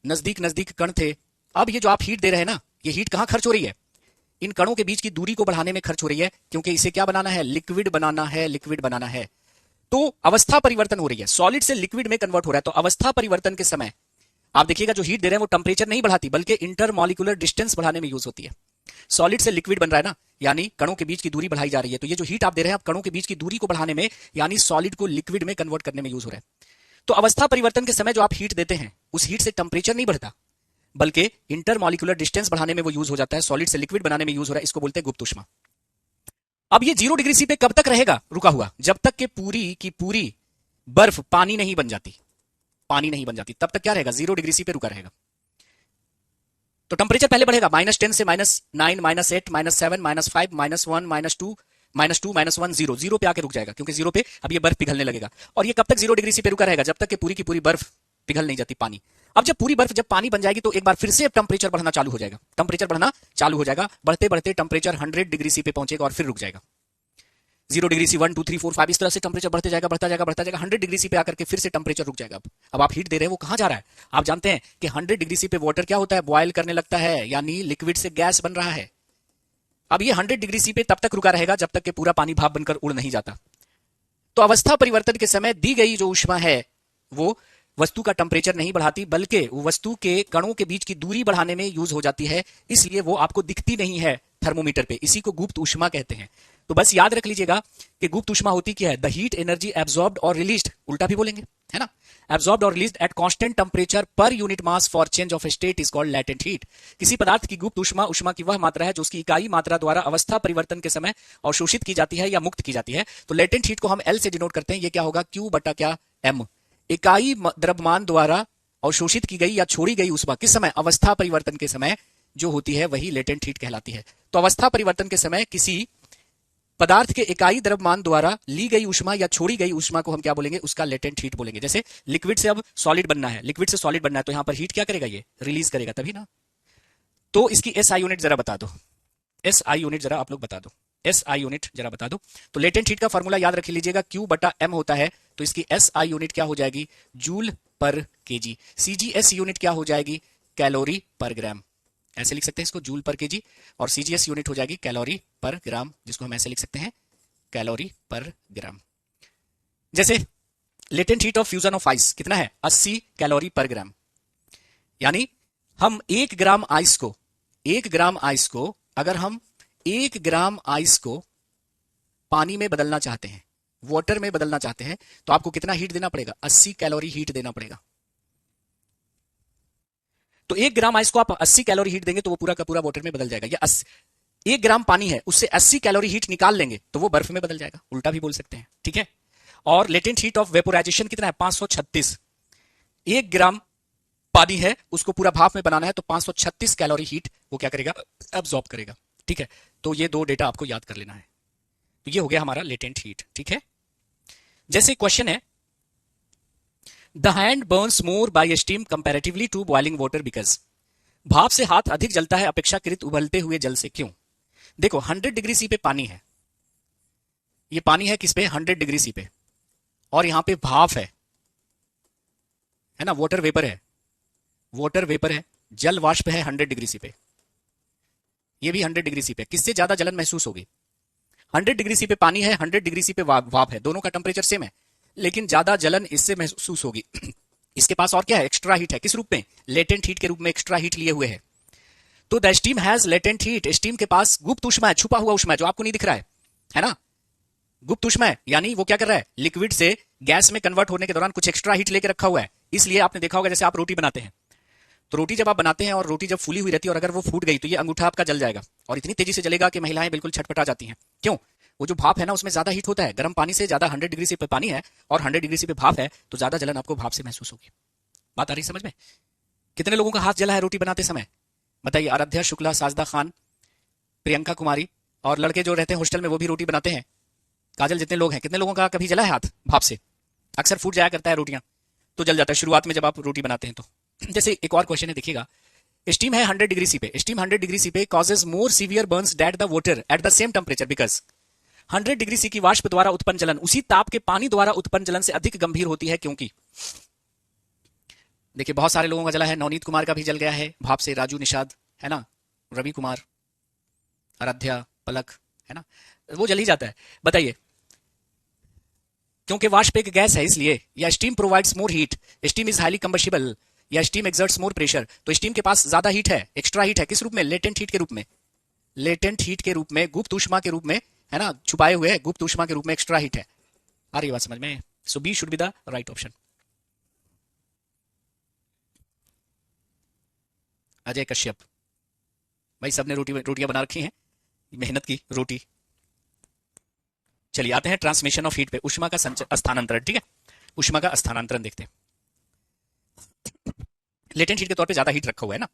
नजदीक नजदीक कण थे। अब ये जो आप हीट दे रहे हैं ना, ये हीट कहां खर्च हो रही है, इन कणों के बीच की दूरी को बढ़ाने में खर्च हो रही है, क्योंकि इसे क्या बनाना है, लिक्विड बनाना है, लिक्विड बनाना है। तो अवस्था परिवर्तन हो रही है, सॉलिड से लिक्विड में कन्वर्ट हो रहा है। तो अवस्था परिवर्तन के समय आप देखिएगा जो हीट दे रहे हैं वो टेम्परेचर नहीं बढ़ाती बल्कि इंटरमॉलिक्यूलर डिस्टेंस बढ़ाने में यूज होती है। सॉलिड से लिक्विड बन रहा है ना, यानी कणों के बीच की दूरी बढ़ाई जा रही है। तो ये जो हीट आप दे रहे हैं आप कणों के बीच की दूरी को बढ़ाने में, यानी सॉलिड को लिक्विड में कन्वर्ट करने में यूज हो रहा है। तो अवस्था परिवर्तन के समय जो आप हीट देते हैं उस हीट से टेम्परेचर नहीं बढ़ता बल्कि इंटरमॉलिक्यूलर डिस्टेंस बढ़ाने में वो यूज हो जाता है, सॉलिड से लिक्विड बनाने में यूज हो रहा है। इसको बोलते हैं गुप्त ऊष्मा। अब ये 0 डिग्री सी पे कब तक रहेगा रुका हुआ, जब तक कि पूरी की पूरी बर्फ पानी नहीं बन जाती, पानी नहीं बन जाती, तब तक क्या रहेगा, 0 डिग्री सी पे रुका रहेगा। तो टेम्परेचर पहले बढ़ेगा, -10 से -9, -8, -7, -5, -1, -2, -1, 0 पे आके रुक जाएगा, क्योंकि 0 पे अब ये बर्फ पिघलने लगेगा। और ये कब तक 0 डिग्री सी पे रुका रहेगा, जब तक कि पूरी की पूरी बर्फ पिघल नहीं जाती, पानी। अब जब पूरी बर्फ जब पानी बन जाएगी तो एक बार फिर से टेम्परेचर बढ़ना चालू हो जाएगा, टेम्परेचर बढ़ना चालू हो जाएगा, बढ़ते बढ़ते टेम्परेचर 100 डिग्री सी पे पहुंचेगा और फिर रुक जाएगा। 0 डिग्री सी, 1 2 3 4 5 इस तरह से टेम्परेचर बढ़ते जाएगा, बढ़ता जाएगा, बढ़ता जाएगा, 100 डिग्री सी पे आकर के फिर से टेम्परेचर रुक जाएगा। अब आप हीट दे रहे हैं, वो कहां जा रहा है? आप जानते हैं कि 100 डिग्री सी पे वाटर क्या होता है? बॉयल करने लगता है, यानी लिक्विड से गैस बन रहा है। अब ये 100 डिग्री सी पे तब तक रुका रहेगा जब तक कि पूरा पानी भाप बनकर उड़ नहीं जाता। तो अवस्था परिवर्तन के समय दी गई जो ऊष्मा है वो वस्तु का टेम्परेचर नहीं बढ़ाती, बल्कि वस्तु के कणों के बीच की दूरी बढ़ाने में यूज हो जाती है, इसलिए वो आपको दिखती नहीं है थर्मोमीटर पे। इसी को गुप्त ऊष्मा कहते हैं। तो बस याद रख लीजिएगा कि गुप्त ऊष्मा होती क्या है? द हीट एनर्जी एब्जॉर्ब्ड और रिलीज्ड, उल्टा भी बोलेंगे, है ना, एब्जॉर्ब्ड और released at constant temperature per unit mass for change of state is called latent heat. किसी पदार्थ की गुप्त ऊष्मा ऊष्मा की वह मात्रा है जो उसकी इकाई मात्रा द्वारा अवस्था परिवर्तन के समय अवशोषित की जाती है या मुक्त की जाती है। तो लेटेंट हीट को हम एल से डिनोट करते हैं। ये क्या होगा? क्यू बटा क्या? एम। इकाई द्रव्यमान द्वारा अवशोषित की गई या छोड़ी गई ऊष्मा किस समय? अवस्था परिवर्तन के समय जो होती है वही लेटेंट हीट कहलाती है। तो अवस्था परिवर्तन के समय किसी पदार्थ के इकाई द्रव्यमान द्वारा ली गई ऊष्मा या छोड़ी गई ऊष्मा को हम क्या बोलेंगे? उसका लेटेंट हीट बोलेंगे। जैसे लिक्विड से अब सॉलिड बनना है, लिक्विड से सॉलिड बनना है, तो यहां पर हीट क्या करेगा? ये रिलीज करेगा, तभी ना। तो इसकी एसआई यूनिट जरा बता दो, एसआई यूनिट जरा आप लोग बता दो, एसआई यूनिट जरा बता दो। तो लेटेंट हीट का फॉर्मूला याद रख लीजिएगा, क्यू बटा एम होता है। तो इसकी एसआई यूनिट क्या हो जाएगी? जूल पर केजी। सीजीएस यूनिट क्या हो जाएगी? कैलोरी पर ग्राम। ऐसे लिख सकते हैं इसको, जूल पर केजी। और सीजीएस यूनिट हो जाएगी कैलोरी पर ग्राम, जिसको हम ऐसे लिख सकते हैं, कैलोरी पर ग्राम। जैसे latent heat of fusion of ice कितना है? 80 कैलोरी पर ग्राम। यानी हम 1 ग्राम आइस को, 1 ग्राम आइस को अगर हम 1 ग्राम आइस को पानी में बदलना चाहते हैं, वाटर में बदलना चाहते हैं, तो आपको कितना हीट देना पड़ेगा? 80 कैलोरी हीट देना पड़ेगा। तो 1 ग्राम आइस को आप 80 कैलोरी हीट देंगे तो वो पूरा का पूरा वाटर में बदल जाएगा। या 1 ग्राम पानी है, उससे 80 कैलोरी हीट निकाल लेंगे तो वो बर्फ में बदल जाएगा, उल्टा भी बोल सकते हैं, ठीक है। और लेटेंट हीट ऑफ वेपोराइजेशन कितना है? 536। 1 ग्राम पानी है, उसको पूरा भाप में बनाना है, तो 536 कैलोरी हीट वो क्या करेगा? एब्जॉर्ब करेगा, ठीक है। तो ये 2 डेटा आपको याद कर लेना है। तो ये हो गया हमारा लेटेंट हीट, ठीक है। जैसे क्वेश्चन है, the hand burns more by steam comparatively to boiling water because. भाप से हाथ अधिक जलता है अपेक्षाकृत उबलते हुए जल से, क्यों? देखो 100 डिग्री सी पे पानी है, ये पानी है किस पे? 100 डिग्री सी पे, और यहां पे भाप है ना, वाटर वेपर है, वाटर वेपर है, जल वाष्प है 100 डिग्री सी पे, ये भी 100 डिग्री सी पे। किससे ज्यादा जलन महसूस होगी? 100 डिग्री सी पे पानी है, 100 डिग्री सी पे भाप है, दोनों का टेम्परेचर सेम है, लेकिन ज्यादा जलन इससे महसूस होगी। इसके पास और क्या है? एक्स्ट्रा हीट है। किस रूप में? लेटेंट हीट के रूप में एक्स्ट्रा हीट लिए हुए है। तो the steam has latent heat, steam के पास गुप्त ऊष्मा है, छुपा हुआ ऊष्मा है, जो आपको नहीं दिख रहा है ना, गुप्त ऊष्मा है। यानी वो क्या कर रहा है? लिक्विड से गैस में कन्वर्ट होने के दौरान कुछ एक्स्ट्रा हीट लेकर रखा हुआ है। इसलिए आपने देखा होगा, जैसे आप रोटी बनाते हैं, तो रोटी जब आप बनाते हैं और रोटी जब फूली हुई रहती है और अगर वो फूट गई तो ये अंगूठा आपका जल जाएगा, और इतनी तेजी से जलेगा कि महिलाएं बिल्कुल छटपटा जाती हैं। क्यों? वो जो भाप है ना, उसमें ज्यादा हीट होता है, गर्म पानी से ज्यादा 100 डिग्री से पे पानी है और 100 डिग्री से पे भाप है, तो ज्यादा जलन आपको भाप से महसूस होगी। बात आ रही समझ में? कितने लोगों का हाथ जला है रोटी बनाते समय? बताइए। आराध्या शुक्ला, साजदा खान, प्रियंका कुमारी, और लड़के जो रहते हैं हॉस्टल में वो भी रोटी बनाते हैं, काजल, जितने लोग हैं, कितने लोगों का कभी जला है हाथ भाप से? अक्सर फूट जाया करता है रोटियां, तो जल जाता है शुरुआत में जब आप रोटी बनाते हैं तो। जैसे एक और क्वेश्चन है, देखिएगा, स्टीम है 100 डिग्री सी पे, स्टीम 100 डिग्री सी पे causes more severe burns that the water at the same temperature because 100 degree C की वाष्प द्वारा उत्पन्न जलन उसी ताप के पानी द्वारा उत्पन्न जलन से अधिक गंभीर होती है, क्योंकि देखिए बहुत सारे लोगों का जला है, नवनीत कुमार का भी जल गया है भाप से, राजू निषाद है ना, रवि कुमार, आराध्या, पलक है ना, वो जल ही जाता है। बताइए, क्योंकि वाष्प एक गैस है इसलिए, या steam provides more heat, steam is highly combustible, या स्टीम एक्सर्ट्स मोर प्रेशर। तो स्टीम के पास ज्यादा हीट है, एक्स्ट्रा हीट है, किस रूप में? लेटेंट हीट के रूप में, लेटेंट हीट के रूप में, गुप्त ऊष्मा के रूप में, है ना, छुपाए हुए गुप्त ऊष्मा के रूप में एक्स्ट्रा हीट है। आ रही बात समझ में? So B should be the right option. Ajay Kashyap, भाई सबने रोटियां बना रखी हैं, मेहनत की रोटी। चलिए आते हैं ट्रांसमिशन ऑफ हीट पे, ऊष्मा का स्थानांतरण, ठीक है, ऊष्मा का स्थानांतरण देखते हैं। लेटेंट हीट के तौर पे ज्यादा हीट रखा हुआ है ना,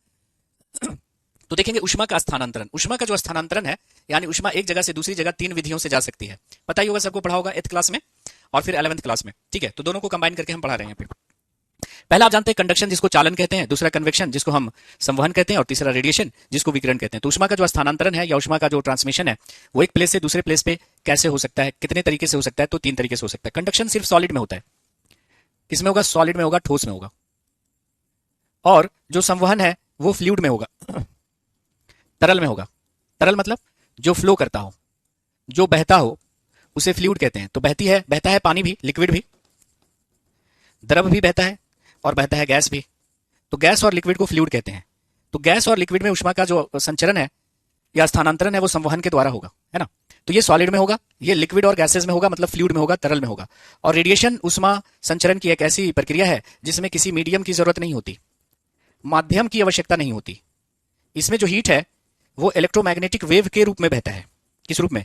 तो देखेंगे ऊष्मा का स्थानांतरण। ऊष्मा का जो स्थानांतरण है, यानी ऊष्मा एक जगह से दूसरी जगह 3 विधियों से जा सकती है। पता ही होगा, सबको पढ़ा होगा 8th क्लास में और फिर 11th क्लास में, ठीक है। तो दोनों को कंबाइन करके हम पढ़ा रहे हैं यहाँ पे। पहला आप जानते हैं कंडक्शन जिसको चालन कहते हैं, दूसरा कन्वेक्शन जिसको हम संवहन कहते हैं, और तीसरा रेडिएशन जिसको विकिरण कहते हैं। तो ऊष्मा का जो स्थानांतरण है या ऊष्मा का जो ट्रांसमिशन है वो एक प्लेस से दूसरे प्लेस पे कैसे हो सकता है, कितने तरीके से हो सकता है? तो 3 तरीके से हो सकता है। कंडक्शन सिर्फ सॉलिड में होता है। किसमें होगा? सॉलिड में होगा, ठोस में होगा। और जो संवहन है वो फ्लूइड में होगा, तरल में होगा। तरल मतलब जो फ्लो करता हो, जो बहता हो, उसे फ्लूइड कहते हैं। तो बहता है पानी भी, लिक्विड भी, द्रव भी बहता है, और बहता है गैस भी। तो गैस और लिक्विड को फ्लूइड कहते हैं। तो गैस और लिक्विड में ऊष्मा का जो संचरण है या स्थानांतरण है वो संवहन के द्वारा होगा, है ना। तो ये सॉलिड में होगा, ये लिक्विड और गैसेज में होगा, मतलब फ्लूइड में होगा, तरल में होगा। और रेडिएशन ऊष्मा संचरण की एक ऐसी प्रक्रिया है जिसमें किसी मीडियम की जरूरत नहीं होती, माध्यम की आवश्यकता नहीं होती। इसमें जो हीट है वो इलेक्ट्रोमैग्नेटिक वेव के रूप में बहता है। किस रूप में?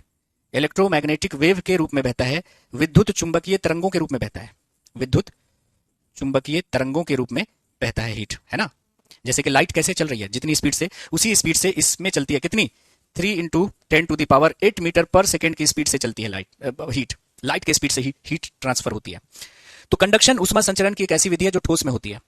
इलेक्ट्रोमैग्नेटिक वेव के रूप में बहता है, विद्युत चुंबकीय तरंगों के रूप में बहता है। विद्युत चुंबकीय तरंगों के रूप में बहता है हीट, है ना। जैसे कि लाइट कैसे चल रही है, जितनी स्पीड से, उसी स्पीड से इसमें चलती है। कितनी? 3 × 10⁸ मीटर पर सेकेंड की स्पीड से चलती है हीट। लाइट के स्पीड से ही हीट ट्रांसफर होती है। तो कंडक्शन ऊष्मा संचरण की एक ऐसी विधि है जो ठोस में होती है।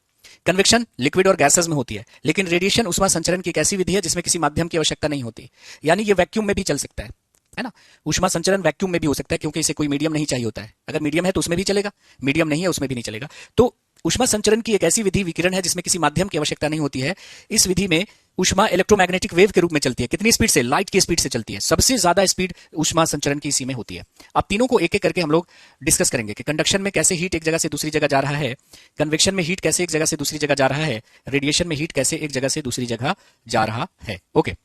कन्वेक्शन लिक्विड और गैसेस में होती है। लेकिन रेडिएशन ऊष्मा संचरण की एक ऐसी विधि है जिसमें किसी माध्यम की आवश्यकता नहीं होती, यानी ये वैक्यूम में भी चल सकता है ना। ऊष्मा संचरण वैक्यूम में भी हो सकता है क्योंकि इसे कोई मीडियम नहीं चाहिए होता है। अगर मीडियम है तो उसमें भी चलेगा, मीडियम नहीं है उसमें भी नहीं चलेगा। तो ऊष्मा संचरण की एक ऐसी विधि विकिरण है जिसमें किसी माध्यम की आवश्यकता नहीं होती है। इस विधि में ऊष्मा इलेक्ट्रोमैग्नेटिक वेव के रूप में चलती है। कितनी स्पीड से? लाइट की स्पीड से चलती है। सबसे ज्यादा स्पीड ऊष्मा संचरण की इसी में होती है। अब तीनों को एक एक करके हम लोग डिस्कस करेंगे कि कंडक्शन में कैसे हीट एक जगह से दूसरी जगह जा रहा है, कन्वेक्शन में हीट कैसे एक जगह से दूसरी जगह जा रहा है, रेडिएशन में हीट कैसे एक जगह से दूसरी जगह जा रहा है। ओके,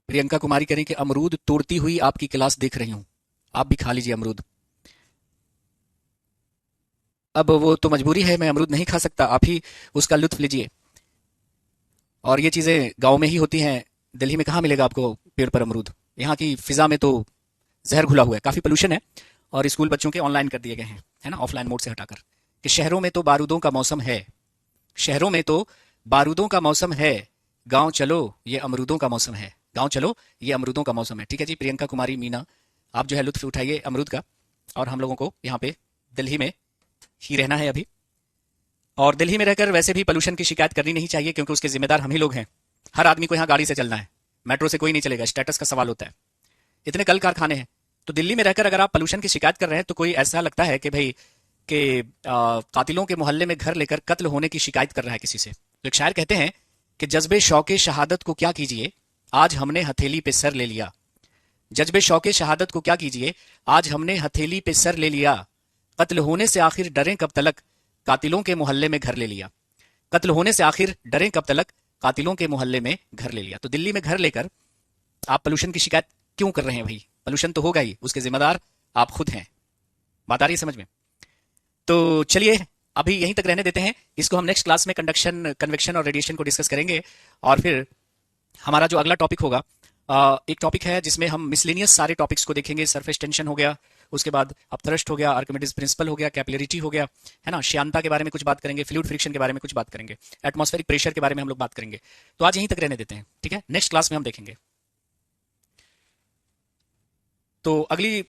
प्रियंका कुमारी कह रही कि अमरूद तोड़ती हुई आपकी क्लास देख रही हूं, आप भी खा लीजिए अमरूद। अब वो तो मजबूरी है, मैं अमरूद नहीं खा सकता, आप ही उसका लुत्फ लीजिए। और ये चीज़ें गांव में ही होती हैं, दिल्ली में कहाँ मिलेगा आपको पेड़ पर अमरूद। यहाँ की फिजा में तो जहर घुला हुआ है, काफ़ी पोल्यूशन है। और स्कूल बच्चों के ऑनलाइन कर दिए गए हैं, है ना, ऑफलाइन मोड से हटाकर। कि शहरों में तो बारूदों का मौसम है, शहरों में तो बारूदों का मौसम है, गांव चलो ये अमरूदों का मौसम है, गांव चलो ये अमरूदों का मौसम है। ठीक है जी, प्रियंका कुमारी मीना, आप जो है लुत्फ उठाइए अमरूद का। और हम लोगों को यहाँ पे दिल्ली में ही रहना है अभी। और दिल्ली में रहकर वैसे भी पोल्यूशन की शिकायत करनी नहीं चाहिए क्योंकि उसके जिम्मेदार हम ही लोग हैं। हर आदमी को यहाँ गाड़ी से चलना है, मेट्रो से कोई नहीं चलेगा, स्टेटस का सवाल होता है। इतने कल कारखाने हैं, तो दिल्ली में रहकर अगर आप पोल्यूशन की शिकायत कर रहे हैं तो कोई ऐसा लगता है कि भाई कि कातिलों के मोहल्ले में घर लेकर कत्ल होने की शिकायत कर रहा है किसी से। तो एक शायर कहते हैं कि जज्बे शौके शहादत को क्या कीजिए, आज हमने हथेली पे सर ले लिया। जज्बे शौके शहादत को क्या कीजिए, आज हमने हथेली पे सर ले लिया। कत्ल होने से आखिर डरें कब तलक, कातिलों के मोहल्ले में घर ले लिया। कत्ल होने से आखिर डरें कब तलक, कातिलों के मोहल्ले में घर ले लिया। तो दिल्ली में घर लेकर आप पोल्यूशन की शिकायत क्यों कर रहे हैं भाई? पोल्यूशन तो होगा ही, उसके जिम्मेदार आप खुद हैं। बात आ रही है समझ में? तो चलिए अभी यहीं तक रहने देते हैं इसको। हम नेक्स्ट क्लास में कंडक्शन, कन्वेक्शन और रेडिएशन को डिस्कस करेंगे। और फिर हमारा जो अगला टॉपिक होगा, एक टॉपिक है जिसमें हम मिसलेनियस सारे टॉपिक्स को देखेंगे। सरफेस टेंशन हो गया, उसके बाद अपथ्रस्ट हो गया, आर्किमिडीज प्रिंसिपल हो गया, कैपिलरिटी हो गया, है ना, श्यानता के बारे में कुछ बात करेंगे, फ्लूइड फ्रिक्शन के बारे में कुछ बात करेंगे, एटमॉस्फेरिक प्रेशर के बारे में हम लोग बात करेंगे। तो आज यहीं तक रहने देते हैं, ठीक है, नेक्स्ट क्लास में हम देखेंगे। तो अगली